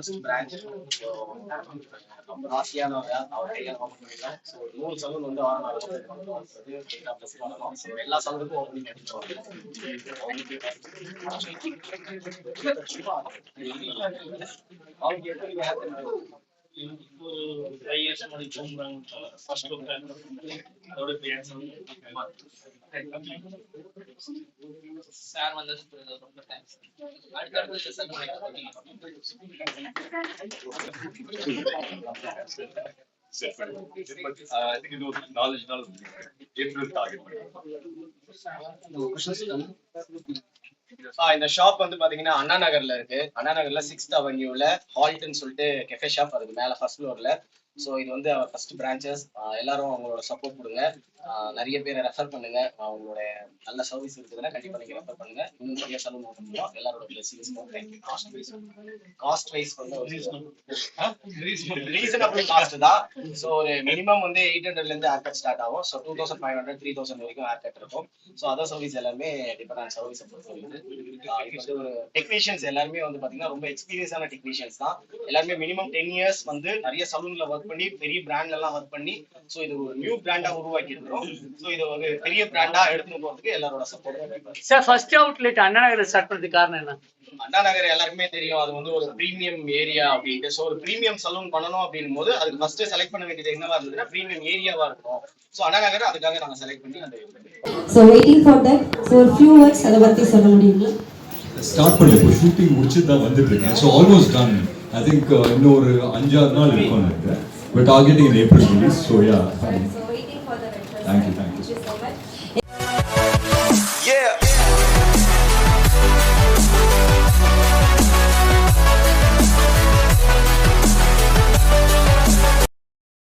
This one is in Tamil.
First branch. ஆசியான அவர் கையால் ஓப்பன் பண்ணிக்கலாம். ஸோ 100 சலூன் வந்து எல்லா சலூனுக்கும் ஓப்பன் சார் வந்து ரொம்ப தேங்க்ஸ். அடுத்த I think it was knowledge April target. இந்த ஷாப் வந்து பாத்தீங்கன்னா அண்ணா நகர்ல இருக்கு. அண்ணா நகர்ல 6th அவென்யூல ஹால்ட்னு சொல்லிட்டு கெஃபே ஷாப், அதுக்கு மேல ஃபர்ஸ்ட் ஃப்ளோர்ல. ஸோ இது வந்து அவர் ஃபர்ஸ்ட் பிரான்ச்சஸ். எல்லாரும் அவங்களோட சப்போர்ட் கொடுங்க, நிறைய பேரை ரெஃபர் பண்ணுங்க. அவங்களோட நல்ல சர்வீஸ் இருக்குதுன்னா கண்டிப்பா நீங்க ரெஃபர் பண்ணுங்க. இன்னும் நிறைய சலூன் ஓப்பன் பண்ணுவோம். எல்லாரோட பிளெஸிங்ஸ். காஸ்ட் வைஸ் வந்து ரீசனபிள் காஸ்ட் தான். ஸோ ஒரு மினிமம் வந்து 800ல இருந்து ஹேர் கட் ஸ்டார்ட் ஆகும். ஸோ 2500 3000 வரைக்கும் ஹேர் கட் இருக்கும். ஸோ அதர் சர்வீஸ் எல்லாமே டிஃபரெண்ட் சர்வீஸ் பொறுத்து ஒரு டெக்னீஷியன்ஸ் எல்லாருமே வந்து பாத்தீங்கன்னா ரொம்ப எக்ஸ்பீரியன்ஸான டெக்னீஷியன்ஸ் தான். எல்லாருமே மினிமம் 10 இயர்ஸ் வந்து நிறைய சலூன்ல ஒர்க் பண்ணி பெரிய பிராண்ட்ல எல்லாம் ஒர்க் பண்ணி ஸோ இது ஒரு நியூ பிராண்டா உருவாக்கி இருக்கிறோம். ஸோ இது ஒரு பெரிய பிராண்டா எடுத்துட்டு போறதுக்கு எல்லாரோட support. Sir first outlet Anna Nagar start பண்ணதுக்கு காரணம் என்ன? அண்ணா நகர் எல்லாருக்குமே தெரியும், அது வந்து ஒரு பிரீமியம் ஏரியா அப்படின்ட்டு. ஸோ ஒரு பிரீமியம் சலூன் பண்ணணும் அப்படின் போது அதுக்கு ஃபர்ஸ்ட் செலக்ட் பண்ண வேண்டியது என்னவா இருந்ததுன்னா பிரீமியம் ஏரியாவா இருக்கும். ஸோ அண்ணா நகர் அதுக்காக நாங்க செலக்ட் பண்ணி அந்த so waiting for that. So ஒரு ஃபியூ வேர்ட்ஸ் அதை பத்தி சொல்ல முடியுங்களா? ஸ்டார்ட் பண்ணல, இப்போ ஷூட்டிங் முடிச்சு தான் வந்துட்டு இருக்கேன். So almost done. I think இன்னும் ஒரு 5-6 நாள் இருக்கும் எனக்கு. We're targeting in April release. So yeah. So waiting for the Thank you so much. Thank you so much. Yeah.